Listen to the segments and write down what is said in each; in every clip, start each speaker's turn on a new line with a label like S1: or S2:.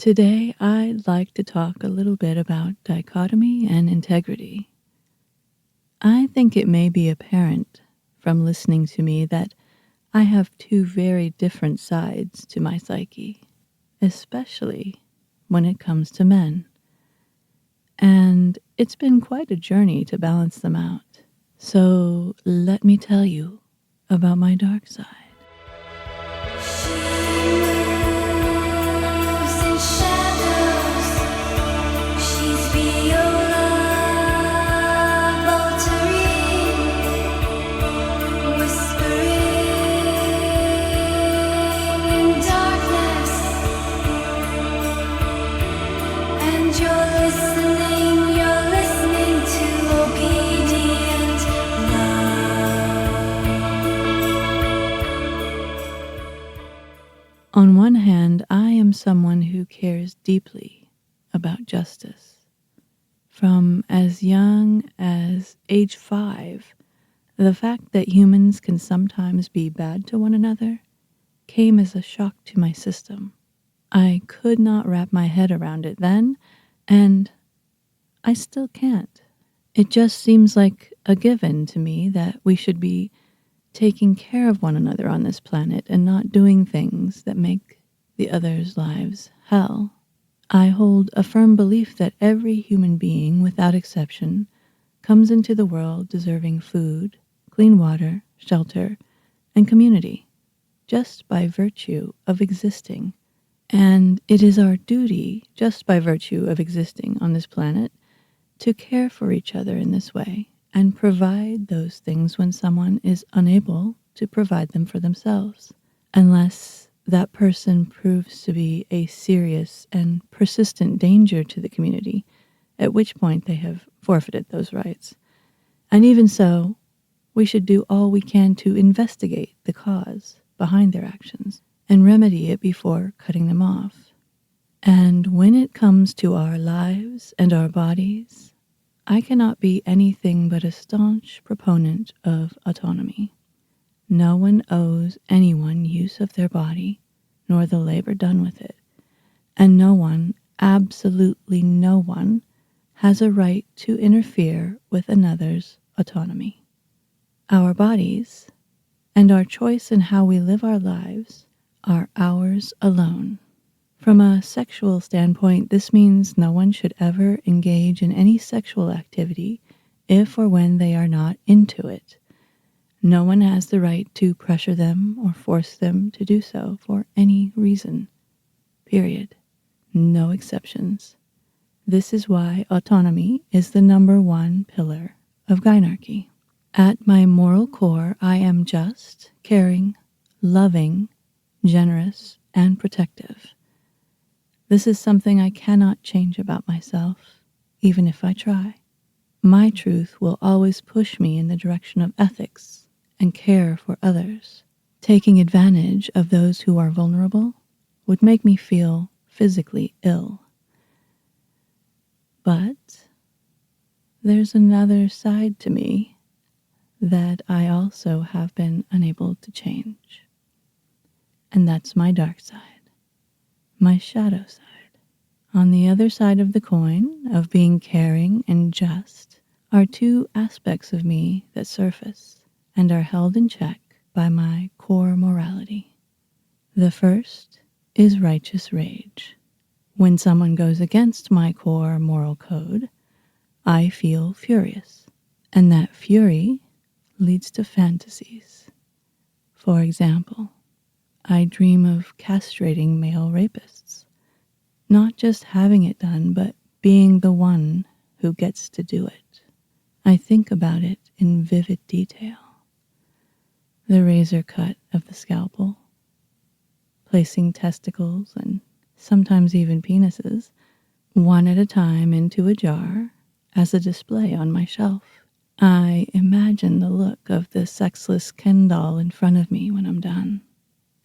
S1: Today, I'd like to talk a little bit about dichotomy and integrity. I think it may be apparent from listening to me that I have two very different sides to my psyche, especially when it comes to men. And it's been quite a journey to balance them out. So let me tell you about my dark side. On one hand, I am someone who cares deeply about justice. From as young as age 5, the fact that humans can sometimes be bad to one another came as a shock to my system. I could not wrap my head around it then, and I still can't. It just seems like a given to me that we should be taking care of one another on this planet and not doing things that make the others' lives hell. I hold a firm belief that every human being, without exception, comes into the world deserving food, clean water, shelter, and community, just by virtue of existing. And it is our duty, just by virtue of existing on this planet, to care for each other in this way and provide those things when someone is unable to provide them for themselves, unless that person proves to be a serious and persistent danger to the community, at which point they have forfeited those rights. And even so, we should do all we can to investigate the cause behind their actions and remedy it before cutting them off. And when it comes to our lives and our bodies, I cannot be anything but a staunch proponent of autonomy. No one owes anyone use of their body, nor the labor done with it, and no one, absolutely no one, has a right to interfere with another's autonomy. Our bodies, and our choice in how we live our lives, are ours alone. From a sexual standpoint, this means no one should ever engage in any sexual activity if or when they are not into it. No one has the right to pressure them or force them to do so for any reason. Period. No exceptions. This is why autonomy is the number one pillar of Gynarchy. At my moral core, I am just, caring, loving, generous, and protective. This is something I cannot change about myself, even if I try. My truth will always push me in the direction of ethics and care for others. Taking advantage of those who are vulnerable would make me feel physically ill. But there's another side to me that I also have been unable to change. And that's my dark side. My shadow side. On the other side of the coin of being caring and just are two aspects of me that surface and are held in check by my core morality. The first is righteous rage. When someone goes against my core moral code, I feel furious, and that fury leads to fantasies. For example, I dream of castrating male rapists, not just having it done, but being the one who gets to do it. I think about it in vivid detail. The razor cut of the scalpel, placing testicles and sometimes even penises, one at a time into a jar as a display on my shelf. I imagine the look of the sexless Ken doll in front of me when I'm done.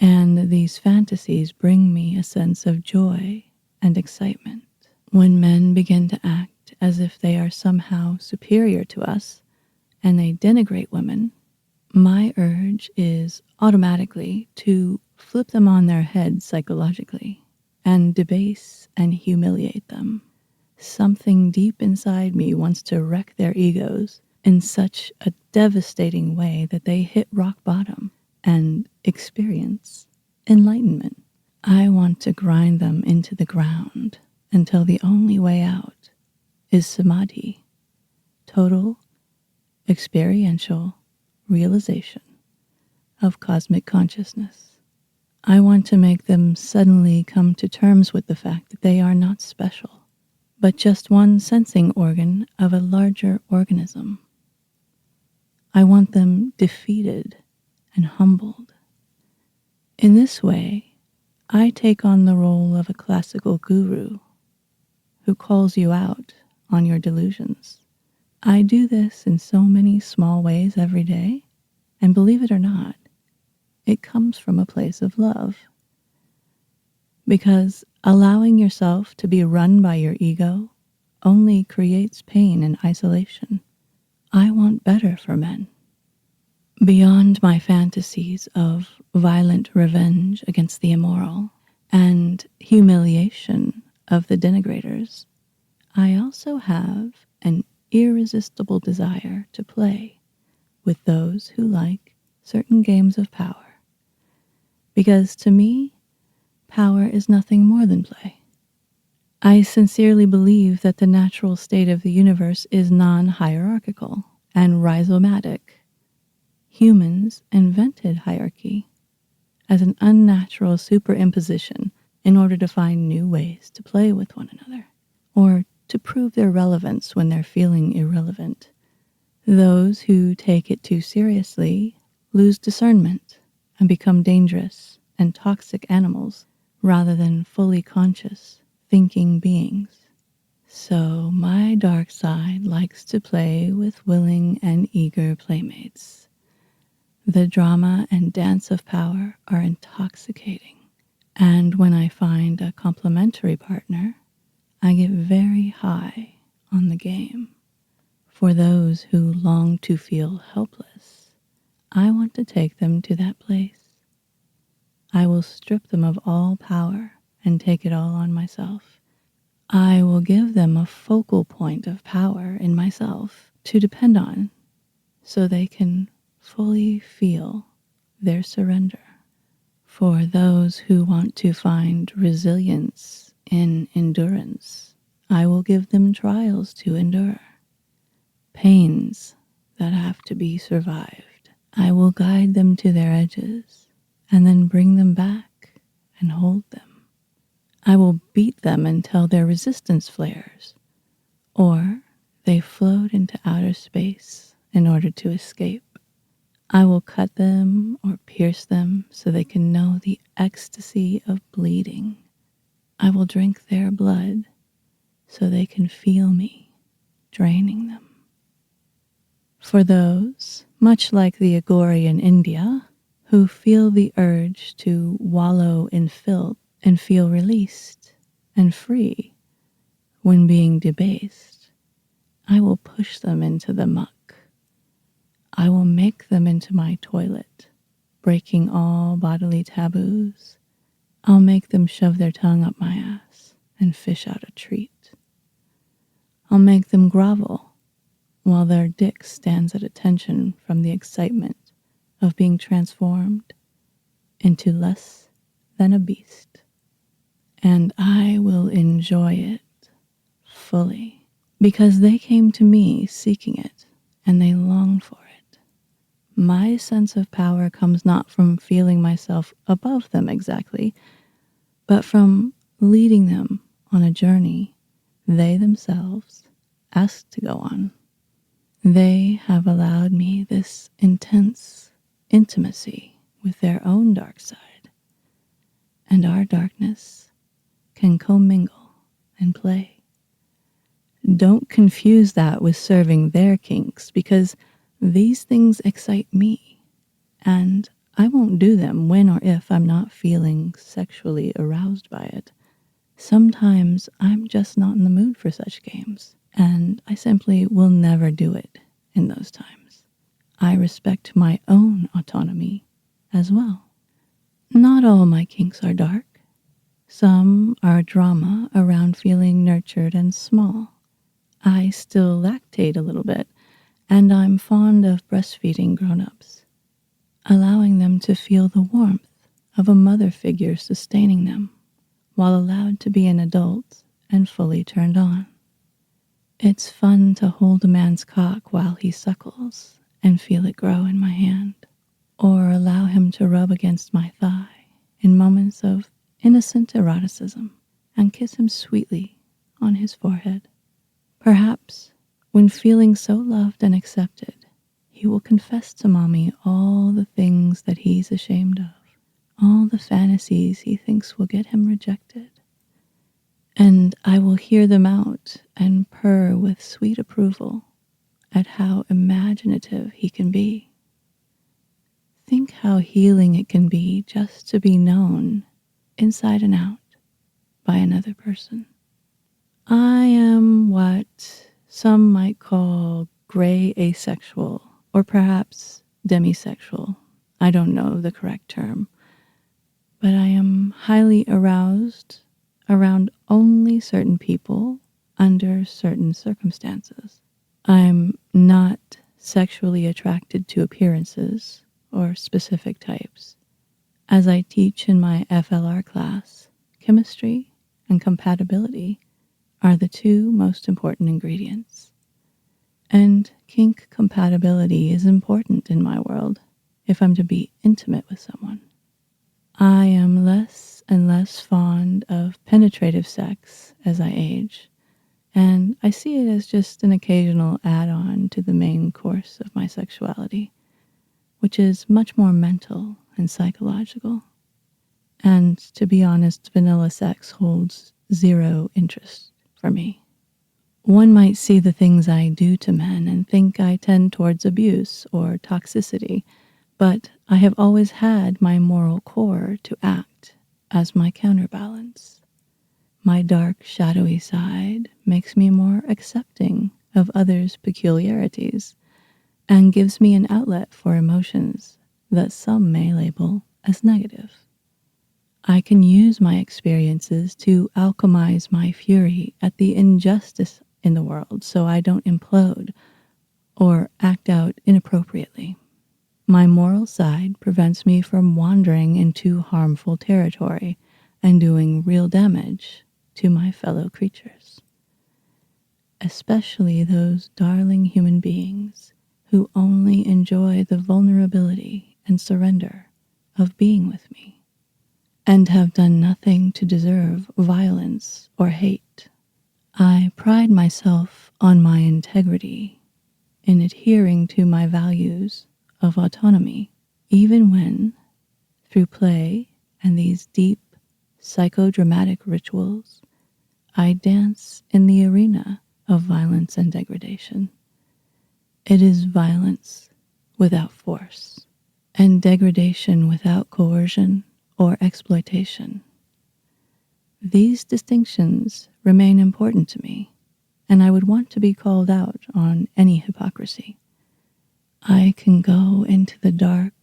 S1: And these fantasies bring me a sense of joy and excitement. When men begin to act as if they are somehow superior to us and they denigrate women, my urge is automatically to flip them on their head psychologically and debase and humiliate them. Something deep inside me wants to wreck their egos in such a devastating way that they hit rock bottom and experience enlightenment. I want to grind them into the ground until the only way out is samadhi, total experiential realization of cosmic consciousness. I want to make them suddenly come to terms with the fact that they are not special, but just one sensing organ of a larger organism. I want them defeated and humbled. In this way, I take on the role of a classical guru who calls you out on your delusions. I do this in so many small ways every day, and believe it or not, it comes from a place of love. Because allowing yourself to be run by your ego only creates pain and isolation. I want better for men. Beyond my fantasies of violent revenge against the immoral and humiliation of the denigrators, I also have an irresistible desire to play with those who like certain games of power. Because to me, power is nothing more than play. I sincerely believe that the natural state of the universe is non-hierarchical and rhizomatic. Humans invented hierarchy as an unnatural superimposition in order to find new ways to play with one another, or to prove their relevance when they're feeling irrelevant. Those who take it too seriously lose discernment and become dangerous and toxic animals rather than fully conscious, thinking beings. So my dark side likes to play with willing and eager playmates. The drama and dance of power are intoxicating, and when I find a complementary partner, I get very high on the game. For those who long to feel helpless, I want to take them to that place. I will strip them of all power and take it all on myself. I will give them a focal point of power in myself to depend on so they can fully feel their surrender. For those who want to find resilience in endurance, I will give them trials to endure, pains that have to be survived. I will guide them to their edges and then bring them back and hold them. I will beat them until their resistance flares, or they float into outer space in order to escape. I will cut them or pierce them so they can know the ecstasy of bleeding. I will drink their blood so they can feel me draining them. For those, much like the Agori in India, who feel the urge to wallow in filth and feel released and free when being debased, I will push them into the muck. I will make them into my toilet, breaking all bodily taboos. I'll make them shove their tongue up my ass and fish out a treat. I'll make them grovel while their dick stands at attention from the excitement of being transformed into less than a beast. And I will enjoy it fully because they came to me seeking it and they long for it. My sense of power comes not from feeling myself above them exactly, but from leading them on a journey they themselves asked to go on. They have allowed me this intense intimacy with their own dark side, and our darkness can commingle and play. Don't confuse that with serving their kinks, because these things excite me, and I won't do them when or if I'm not feeling sexually aroused by it. Sometimes I'm just not in the mood for such games, and I simply will never do it in those times. I respect my own autonomy as well. Not all my kinks are dark. Some are drama around feeling nurtured and small. I still lactate a little bit, and I'm fond of breastfeeding grown-ups, allowing them to feel the warmth of a mother figure sustaining them, while allowed to be an adult and fully turned on. It's fun to hold a man's cock while he suckles and feel it grow in my hand, or allow him to rub against my thigh in moments of innocent eroticism and kiss him sweetly on his forehead. Perhaps, when feeling so loved and accepted, he will confess to Mommy all the things that he's ashamed of, all the fantasies he thinks will get him rejected. And I will hear them out and purr with sweet approval at how imaginative he can be. Think how healing it can be just to be known inside and out by another person. I am what some might call gray asexual, or perhaps demisexual. I don't know the correct term, but I am highly aroused around only certain people under certain circumstances. I'm not sexually attracted to appearances or specific types. As I teach in my FLR class, chemistry and compatibility are the two most important ingredients. And kink compatibility is important in my world if I'm to be intimate with someone. I am less and less fond of penetrative sex as I age, and I see it as just an occasional add-on to the main course of my sexuality, which is much more mental and psychological. And to be honest, vanilla sex holds zero interest for me. One might see the things I do to men and think I tend towards abuse or toxicity, but I have always had my moral core to act as my counterbalance. My dark, shadowy side makes me more accepting of others' peculiarities and gives me an outlet for emotions that some may label as negative. I can use my experiences to alchemize my fury at the injustice in the world so I don't implode or act out inappropriately. My moral side prevents me from wandering into harmful territory and doing real damage to my fellow creatures, especially those darling human beings who only enjoy the vulnerability and surrender of being with me and have done nothing to deserve violence or hate. I pride myself on my integrity in adhering to my values of autonomy, even when, through play and these deep psychodramatic rituals, I dance in the arena of violence and degradation. It is violence without force, and degradation without coercion or exploitation. These distinctions remain important to me, and I would want to be called out on any hypocrisy. I can go into the dark,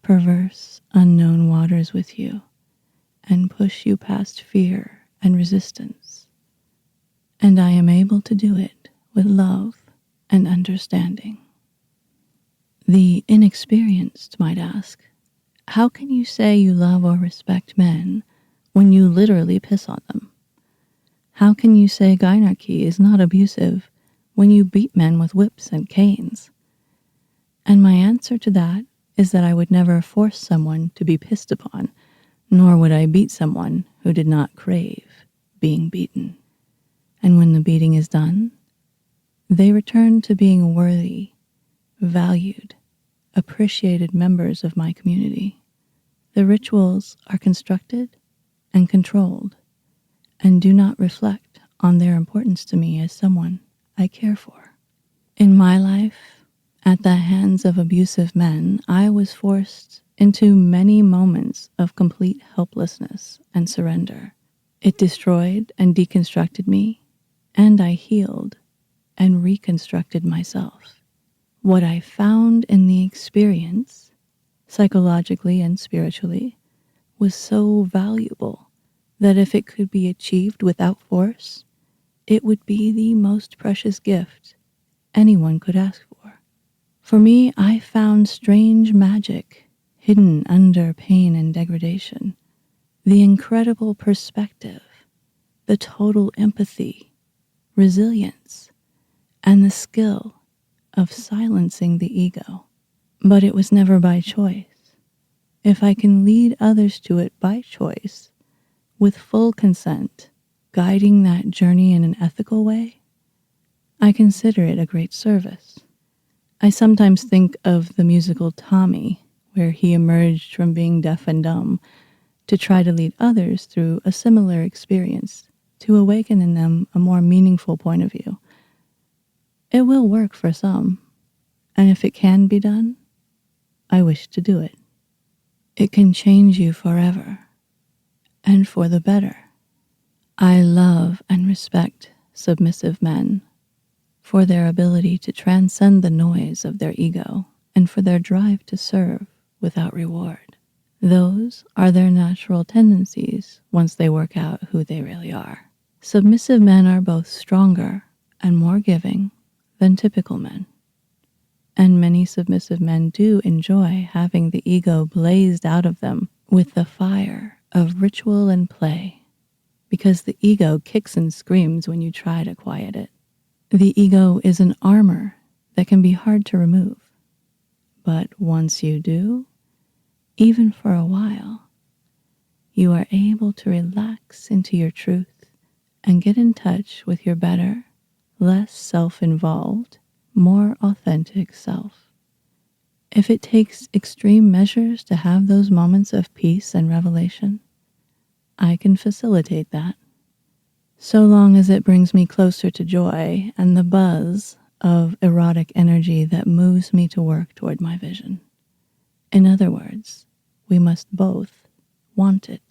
S1: perverse, unknown waters with you and push you past fear and resistance, and I am able to do it with love and understanding. The inexperienced might ask, how can you say you love or respect men when you literally piss on them? How can you say Gynarchy is not abusive when you beat men with whips and canes? And my answer to that is that I would never force someone to be pissed upon, nor would I beat someone who did not crave being beaten. And when the beating is done, they return to being worthy, valued, appreciated members of my community. The rituals are constructed and controlled and do not reflect on their importance to me as someone I care for. In my life, at the hands of abusive men, I was forced into many moments of complete helplessness and surrender. It destroyed and deconstructed me, and I healed and reconstructed myself. What I found in the experience, psychologically and spiritually, was so valuable that if it could be achieved without force, it would be the most precious gift anyone could ask for. For me, I found strange magic hidden under pain and degradation, the incredible perspective, the total empathy, resilience, and the skill of silencing the ego. But it was never by choice. If I can lead others to it by choice, with full consent, guiding that journey in an ethical way, I consider it a great service. I sometimes think of the musical Tommy, where he emerged from being deaf and dumb to try to lead others through a similar experience, to awaken in them a more meaningful point of view. It will work for some, and if it can be done, I wish to do it. It can change you forever, and for the better. I love and respect submissive men for their ability to transcend the noise of their ego and for their drive to serve without reward. Those are their natural tendencies once they work out who they really are. Submissive men are both stronger and more giving than typical men. And many submissive men do enjoy having the ego blazed out of them with the fire of ritual and play, because the ego kicks and screams when you try to quiet it. The ego is an armor that can be hard to remove. But once you do, even for a while, you are able to relax into your truth and get in touch with your better, less self-involved, more authentic self. If it takes extreme measures to have those moments of peace and revelation, I can facilitate that, so long as it brings me closer to joy and the buzz of erotic energy that moves me to work toward my vision. In other words, we must both want it.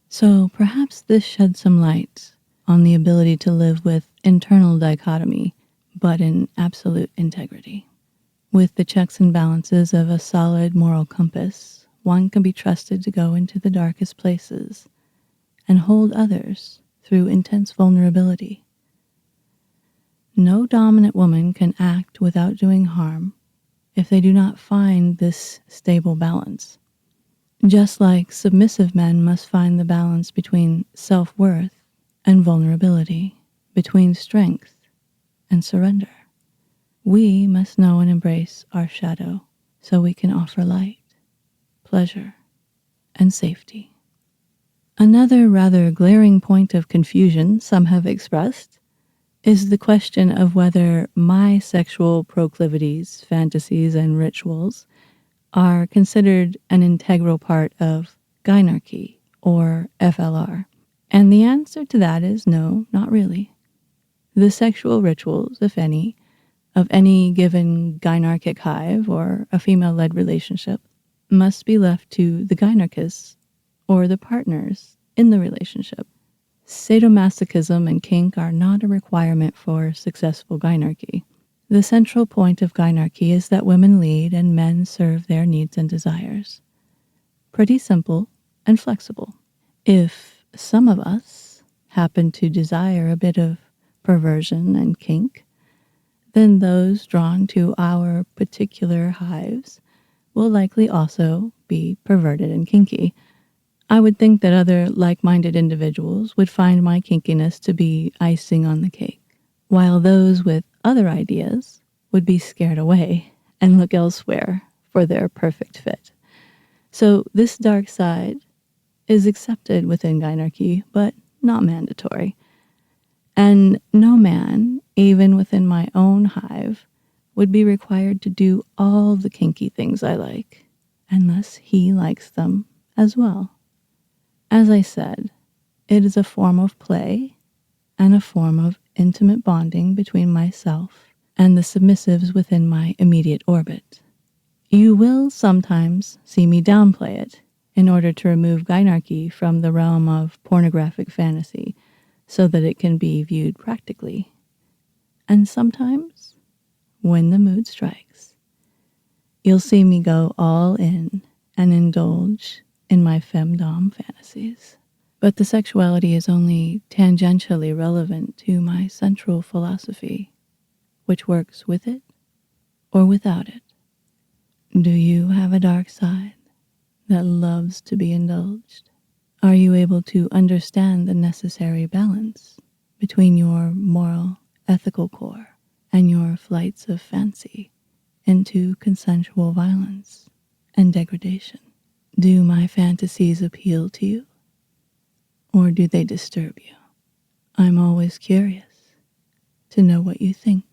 S1: So perhaps this sheds some light on the ability to live with internal dichotomy, but in absolute integrity. With the checks and balances of a solid moral compass, one can be trusted to go into the darkest places and hold others through intense vulnerability. No dominant woman can act without doing harm if they do not find this stable balance. Just like submissive men must find the balance between self-worth and vulnerability, between strength and surrender. We must know and embrace our shadow so we can offer light, pleasure, and safety. Another rather glaring point of confusion some have expressed is the question of whether my sexual proclivities, fantasies, and rituals are considered an integral part of Gynarchy, or FLR. And the answer to that is no, not really. The sexual rituals, if any, of any given Gynarchic hive or a female-led relationship must be left to the Gynarchists or the partners in the relationship. Sadomasochism and kink are not a requirement for successful Gynarchy. The central point of Gynarchy is that women lead and men serve their needs and desires. Pretty simple and flexible. If some of us happen to desire a bit of perversion and kink, then those drawn to our particular hives will likely also be perverted and kinky. I would think that other like-minded individuals would find my kinkiness to be icing on the cake, while those with other ideas would be scared away and look elsewhere for their perfect fit. So this dark side is accepted within Gynarchy, but not mandatory. And no man, even within my own hive, would be required to do all the kinky things I like, unless he likes them as well. As I said, it is a form of play and a form of intimate bonding between myself and the submissives within my immediate orbit. You will sometimes see me downplay it in order to remove Gynarchy from the realm of pornographic fantasy so that it can be viewed practically. And sometimes, when the mood strikes, you'll see me go all in and indulge in my femdom fantasies. But the sexuality is only tangentially relevant to my central philosophy, which works with it or without it. Do you have a dark side that loves to be indulged? Are you able to understand the necessary balance between your moral, ethical core and your flights of fancy into consensual violence and degradation? Do my fantasies appeal to you, or do they disturb you? I'm always curious to know what you think.